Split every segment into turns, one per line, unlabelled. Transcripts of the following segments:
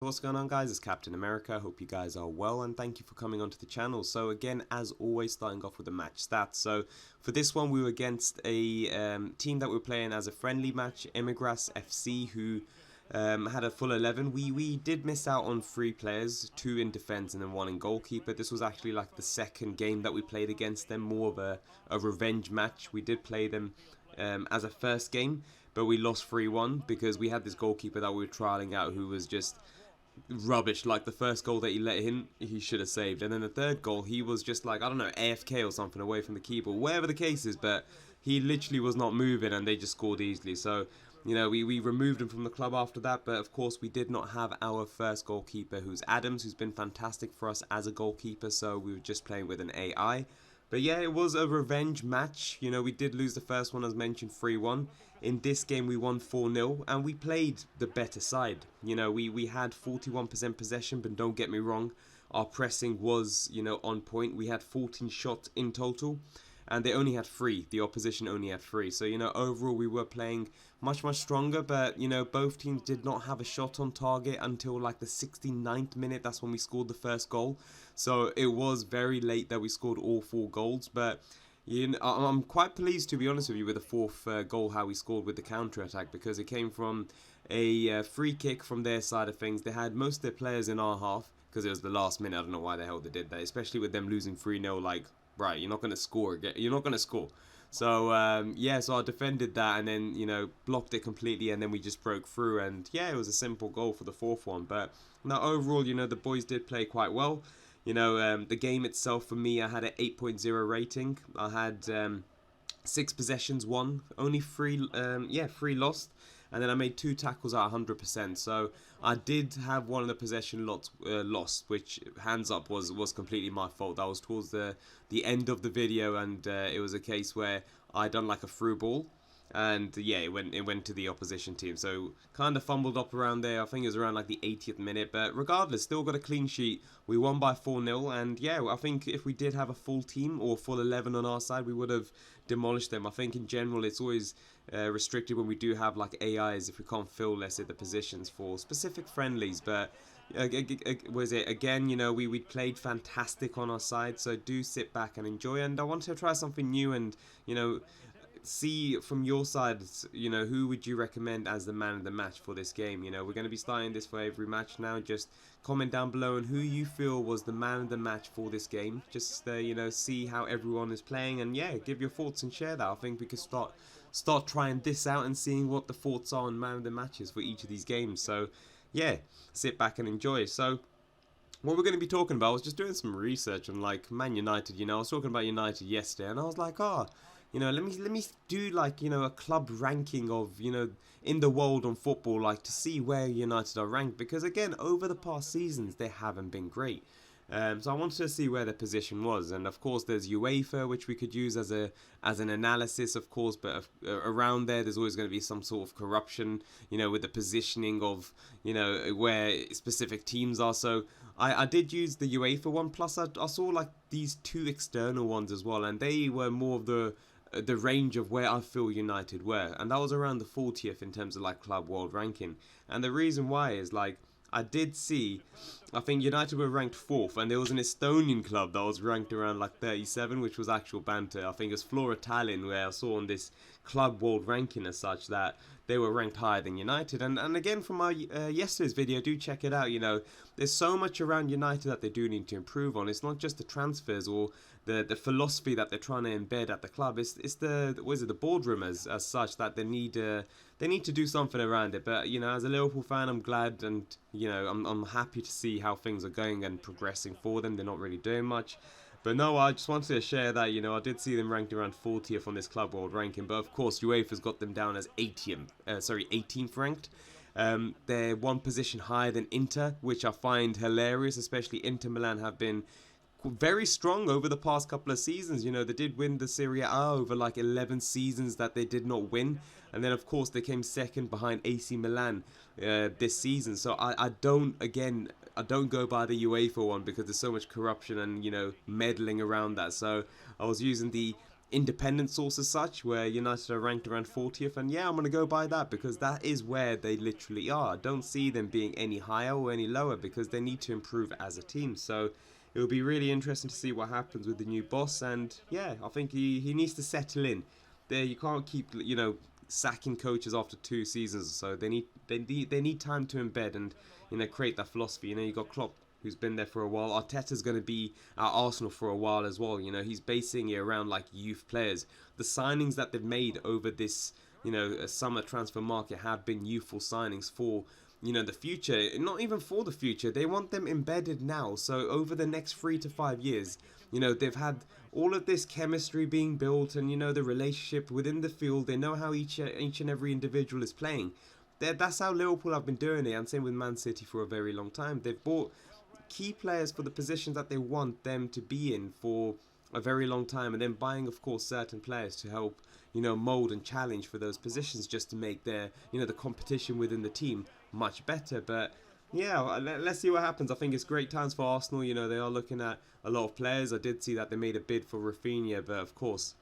What's going on, guys? It's Captain America. Hope you guys are well, and thank you for coming onto the channel. So again, as always, starting off with the match stats. So for this one, we were against a team that we were playing as a friendly match, Emigras FC, who had a full 11. We did miss out on 3 players, 2 in defense and then 1 in goalkeeper. This was actually like the second game that we played against them, more of a revenge match. We did play them as a first game, but we lost 3-1 because we had this goalkeeper that we were trialing out who was just rubbish. Like the first goal that he let in, he should have saved, and then the third goal, he was just like, I don't know, AFK or something away from the keeper, whatever the case is, but he literally was not moving and they just scored easily. So we removed him from the club after that, but of course we did not have our first goalkeeper, who's Adams, who's been fantastic for us as a goalkeeper, so we were just playing with an AI. But yeah, it was a revenge match. We did lose the first one, as mentioned, 3-1. In this game, we won 4-0, and we played the better side. We had 41% possession, but don't get me wrong, our pressing was, on point. We had 14 shots in total, and they only had 3. The opposition only had 3. So, overall, we were playing much, much stronger, but, both teams did not have a shot on target until, like, the 69th minute. That's when we scored the first goal. So, it was very late that we scored all 4 goals, but I'm quite pleased, to be honest with you, with the fourth goal, how we scored with the counter-attack, because it came from a free kick from their side of things. They had most of their players in our half, because it was the last minute. I don't know why the hell they did that, especially with them losing 3-0. Like, right, you're not going to score again. You're not going to score. So, yeah, so I defended that and then, blocked it completely, and then we just broke through. And, yeah, it was a simple goal for the fourth one. But, now, overall, the boys did play quite well. The game itself, for me, I had an 8.0 rating. I had 6 possessions won, only 3 lost, and then I made 2 tackles at 100%. So I did have one of the possession lots lost, which, hands up, was completely my fault. That was towards the end of the video, and it was a case where I done like a through ball, and yeah, it went to the opposition team. So kind of fumbled up around there. I think it was around like the 80th minute, but regardless, still got a clean sheet. We won by 4-0, and yeah, I think if we did have a full team or full 11 on our side, we would have demolished them. I think in general it's always restricted when we do have like AIs, if we can't fill, let's say, the positions for specific friendlies. But was it again, we played fantastic on our side, so do sit back and enjoy. And I want to try something new, and see from your side, who would you recommend as the man of the match for this game? We're going to be starting this for every match now. Just comment down below on who you feel was the man of the match for this game. Just see how everyone is playing, and yeah, give your thoughts and share that. I think we could start trying this out and seeing what the thoughts are on man of the matches for each of these games. So yeah, sit back and enjoy. So what we're going to be talking about, I was just doing some research on like Man United. I was talking about United yesterday, and I was like, let me do like a club ranking of in the world on football, like to see where United are ranked, because again, over the past seasons they haven't been great. So I wanted to see where their position was, and of course there's UEFA, which we could use as an analysis, of course. But around there's always going to be some sort of corruption, with the positioning of where specific teams are. So I did use the UEFA one, plus I saw like these 2 external ones as well, and they were more of the range of where I feel United were, and that was around the 40th in terms of like club world ranking. And the reason why is like, I did see, I think United were ranked 4th, and there was an Estonian club that was ranked around like 37, which was actual banter. I think it was Flora Tallinn, where I saw on this club world ranking as such that they were ranked higher than United. And again, from my yesterday's video, do check it out. There's so much around United that they do need to improve on. It's not just the transfers or the philosophy that they're trying to embed at the club. It's the boardroom as such, that they need to do something around it. But as a Liverpool fan, I'm glad, and I'm happy to see how things are going and progressing for them. They're not really doing much. But no, I just wanted to share that, I did see them ranked around 40th on this club world ranking. But of course, UEFA's got them down as 18th ranked. They're 1 position higher than Inter, which I find hilarious. Especially Inter Milan have been very strong over the past couple of seasons. They did win the Serie A over like 11 seasons that they did not win. And then, of course, they came second behind AC Milan this season. So I don't go by the UEFA one, because there's so much corruption and, meddling around that. So I was using the independent source as such, where United are ranked around 40th, and yeah, I'm gonna go by that because that is where they literally are. I don't see them being any higher or any lower because they need to improve as a team. So it will be really interesting to see what happens with the new boss, and yeah, I think he needs to settle in. There, you can't keep sacking coaches after 2 seasons or so. They need time to embed and create that philosophy. You got Klopp, who's been there for a while. Arteta's going to be at Arsenal for a while as well. He's basing it around like youth players. The signings that they've made over this summer transfer market have been youthful signings for the future. Not even for the future, they want them embedded now. So over the next 3 to 5 years, they've had all of this chemistry being built, and the relationship within the field. They know how each and every individual is playing. That's how Liverpool have been doing it, and same with Man City for a very long time. They've bought key players for the positions that they want them to be in for a very long time, and then buying, of course, certain players to help mold and challenge for those positions, just to make their the competition within the team much better. But yeah, let's see what happens. I think it's great times for Arsenal. They are looking at a lot of players. I did see that they made a bid for Rafinha, but of course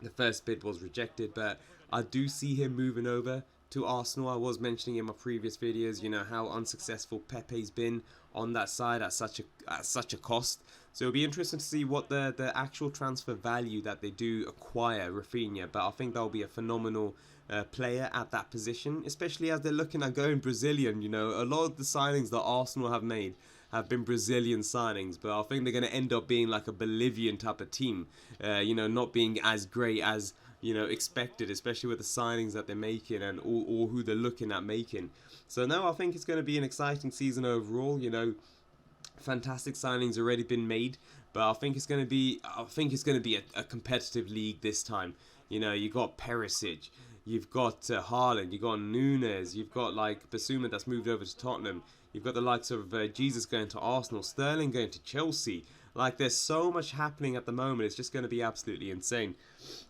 the first bid was rejected. But I do see him moving over to Arsenal. I was mentioning in my previous videos, how unsuccessful Pepe's been on that side at such a cost. So it'll be interesting to see what the actual transfer value that they do acquire Rafinha. But I think that'll be a phenomenal player at that position, especially as they're looking at going Brazilian. A lot of the signings that Arsenal have made have been Brazilian signings, but I think they're going to end up being like a Bolivian type of team, not being as great as expected, especially with the signings that they're making and or who they're looking at making. So no, I think it's going to be an exciting season overall. Fantastic signings already been made, but I think it's going to be a competitive league this time. You got Perisic, you've got Haaland, you've got Nunes, you've got like Basuma that's moved over to Tottenham. You've got the likes of Jesus going to Arsenal, Sterling going to Chelsea. Like, there's so much happening at the moment. It's just going to be absolutely insane.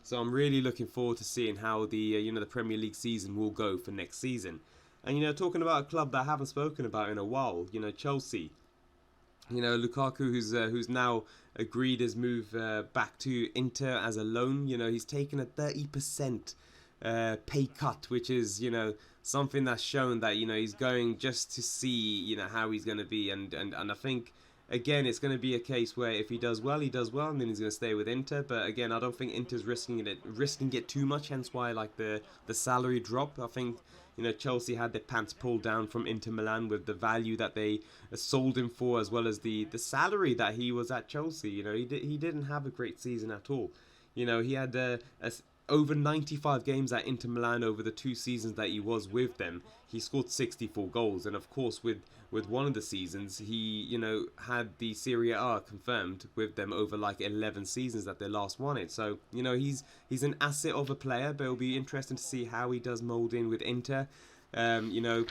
So I'm really looking forward to seeing how the the Premier League season will go for next season. And talking about a club that I haven't spoken about in a while, Chelsea. Lukaku, who's now agreed his move back to Inter as a loan. He's taken a 30% pay cut, which is something that's shown that he's going just to see how he's going to be, and I think again it's going to be a case where if he does well, and then he's going to stay with Inter. But again, I don't think Inter's risking it too much, hence why like the salary drop. I think Chelsea had their pants pulled down from Inter Milan with the value that they sold him for, as well as the salary that he was at Chelsea. He didn't have a great season at all. He had over 95 games at Inter Milan over the 2 seasons that he was with them. He scored 64 goals, and of course with one of the seasons he had the Serie A confirmed with them over like 11 seasons that they last won it. So he's an asset of a player, but it'll be interesting to see how he does mold in with Inter. You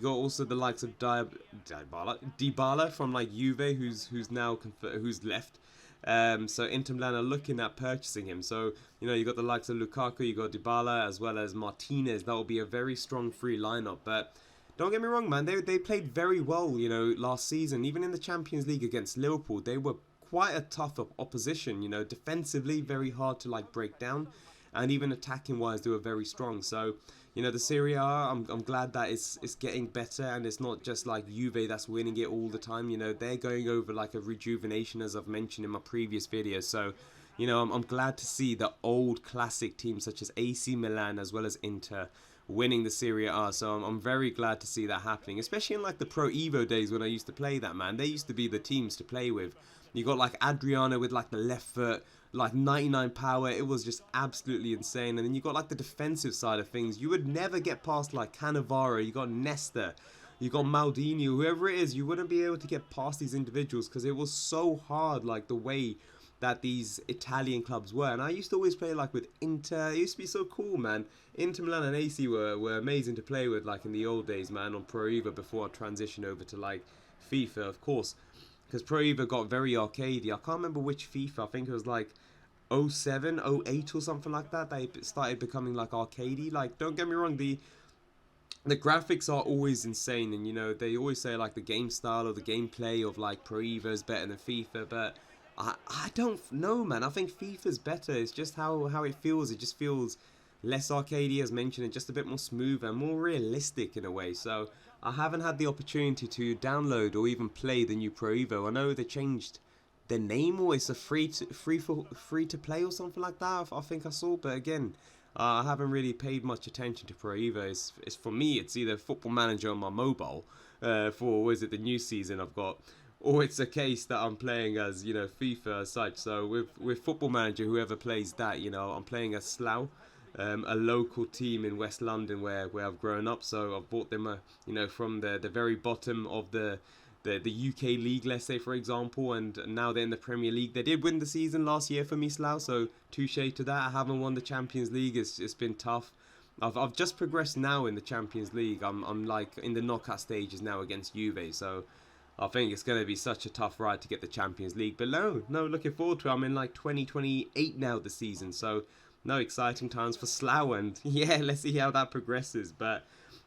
got also the likes of Dybala from like Juve, who's left. So Inter Milan are looking at purchasing him. So you got the likes of Lukaku, you got Dybala, as well as Martinez. That will be a very strong free lineup. But don't get me wrong, man. They played very well, last season. Even in the Champions League against Liverpool, they were quite a tough opposition. Defensively very hard to like break down, and even attacking wise they were very strong. So the Serie A, I'm glad that it's getting better, and it's not just like Juve that's winning it all the time. They're going over like a rejuvenation, as I've mentioned in my previous video. So I'm glad to see the old classic teams such as AC Milan as well as Inter winning the Serie A. So I'm very glad to see that happening, especially in like the Pro Evo days when I used to play that, man. They used to be the teams to play with. You got like Adriano with like the left foot, like 99 power. It was just absolutely insane. And then you got like the defensive side of things. You would never get past like Cannavaro. You got Nesta, you got Maldini, whoever it is. You wouldn't be able to get past these individuals because it was so hard, like the way that these Italian clubs were. And I used to always play like with Inter. It used to be so cool, man. Inter Milan and AC were amazing to play with, like in the old days, man, on Pro Evo before I transitioned over to like FIFA, of course. Because Pro Evo got very arcadey. I can't remember which FIFA. I think it was like 07, 08 or something like that. They started becoming like arcadey. Like, don't get me wrong, the graphics are always insane, and they always say like the game style or the gameplay of like Pro Evo is better than FIFA, but I don't know, man. I think FIFA's better. It's just how it feels. It just feels less arcadey, as mentioned, and just a bit more smooth and more realistic in a way. So I haven't had the opportunity to download or even play the new Pro Evo. I know they changed the name, or it's a free to play or something like that. I think I saw, but again, I haven't really paid much attention to Pro Evo. It's for me, it's either Football Manager on my mobile for what is it, the new season I've got, or it's a case that I'm playing as, you know, FIFA as such. So with Football Manager, whoever plays that, you know, I'm playing as Slough, a local team in West London where I've grown up. So I've bought them, you know, from the very bottom of the UK league, let's say, for example, and now they're in the Premier League. They did win the season last year for me, Slough, so touche to that. I haven't won the Champions League. It's been tough. I've just progressed now in the Champions League. I'm like in the knockout stages now against Juve, so I think it's going to be such a tough ride to get the Champions League. But no, looking forward to it. I'm in like 2028 now this season, so no, exciting times for Slough, and yeah, let's see how that progresses. But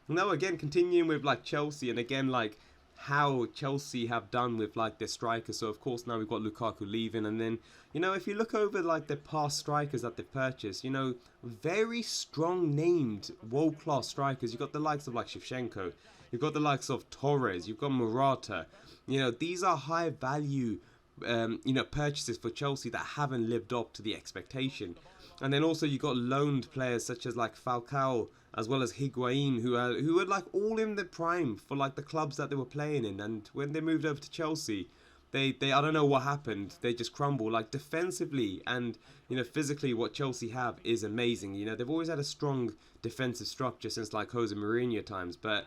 no, again, continuing with like Chelsea, and again, like how Chelsea have done with like their strikers. So of course now we've got Lukaku leaving, and then, you know, if you look over like the past strikers that they've purchased, you know, very strong named world-class strikers. You've got the likes of like Shevchenko, you've got the likes of Torres, you've got Morata. You know, these are high value you know, purchases for Chelsea that haven't lived up to the expectation. And then also you got loaned players such as like Falcao, as well as Higuain, who are like all in the prime for like the clubs that they were playing in. And when they moved over to Chelsea, they I don't know what happened. They just crumble. Like defensively and, you know, physically, what Chelsea have is amazing. You know, they've always had a strong defensive structure since like Jose Mourinho times, but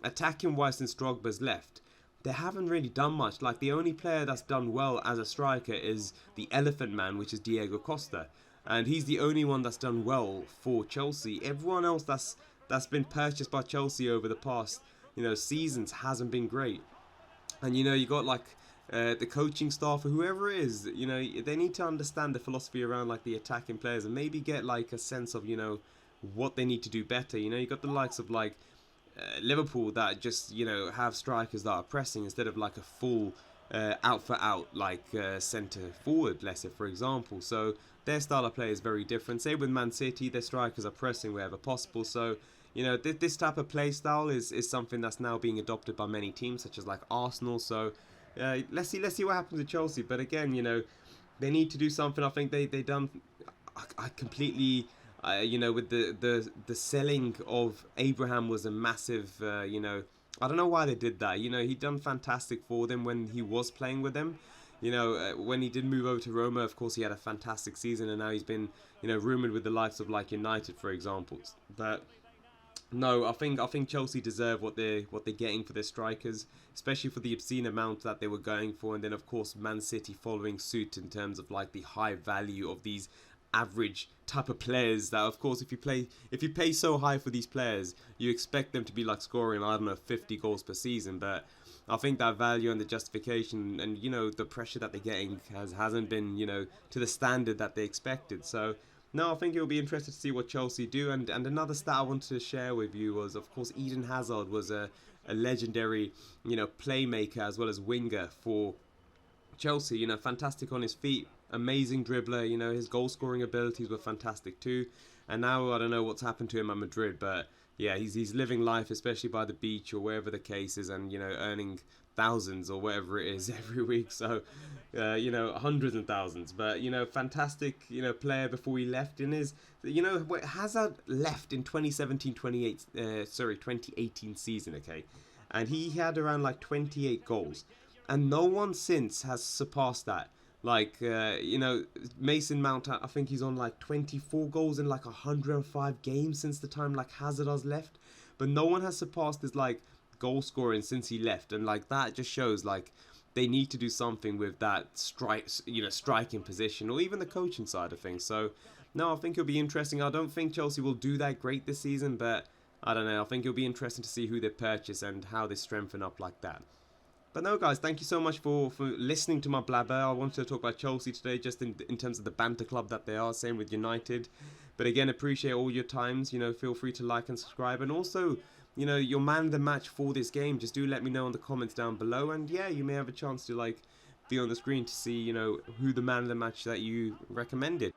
attacking wise, since Drogba's left, they haven't really done much. Like the only player that's done well as a striker is the Elephant Man, which is Diego Costa. And he's the only one that's done well for Chelsea. Everyone else that's been purchased by Chelsea over the past, you know, seasons hasn't been great. And, you know, you got like the coaching staff or whoever it is, you know, they need to understand the philosophy around like the attacking players and maybe get like a sense of, you know, what they need to do better. You know, you got the likes of like Liverpool that just, you know, have strikers that are pressing instead of like a full out for out like centre forward, let's say, for example. So their style of play is very different. Same with Man City, their strikers are pressing wherever possible. So, you know, this type of play style is something that's now being adopted by many teams, such as like Arsenal. So let's see what happens with Chelsea. But again, you know, they need to do something. I think they done. I completely. You know, with the selling of Abraham was a massive. You know, I don't know why they did that. You know, he done fantastic for them when he was playing with them. You know, when he did move over to Roma, of course, he had a fantastic season, and now he's been, you know, rumoured with the likes of like United, for example. But no, I think Chelsea deserve what they're getting for their strikers, especially for the obscene amount that they were going for, and then of course Man City following suit in terms of like the high value of these average type of players that, of course, if you pay so high for these players, you expect them to be like scoring, I don't know, 50 goals per season. But I think that value and the justification and, you know, the pressure that they're getting hasn't been, you know, to the standard that they expected. So no, I think it'll be interesting to see what Chelsea do. And another stat I wanted to share with you was, of course, Eden Hazard was a legendary, you know, playmaker as well as winger for Chelsea. You know, fantastic on his feet, amazing dribbler. You know, his goal scoring abilities were fantastic too. And now I don't know what's happened to him at Madrid, but yeah, he's living life, especially by the beach or wherever the case is, and, you know, earning thousands or whatever it is every week. So you know, hundreds and thousands. But, you know, fantastic, you know, player before he left in his, you know, Hazard left in 2018 season, okay, and he had around like 28 goals, and no one since has surpassed that. Like, you know, Mason Mount, I think he's on like 24 goals in like 105 games since the time like Hazard has left. But no one has surpassed his like goal scoring since he left. And like that just shows like they need to do something with that striking position, or even the coaching side of things. So no, I think it'll be interesting. I don't think Chelsea will do that great this season, but I don't know. I think it'll be interesting to see who they purchase and how they strengthen up like that. But no, guys, thank you so much for listening to my blabber. I wanted to talk about Chelsea today, just in terms of the banter club that they are, same with United. But again, appreciate all your times. You know, feel free to like and subscribe. And also, you know, your man of the match for this game, just do let me know in the comments down below. And yeah, you may have a chance to like be on the screen to see, you know, who the man of the match that you recommended.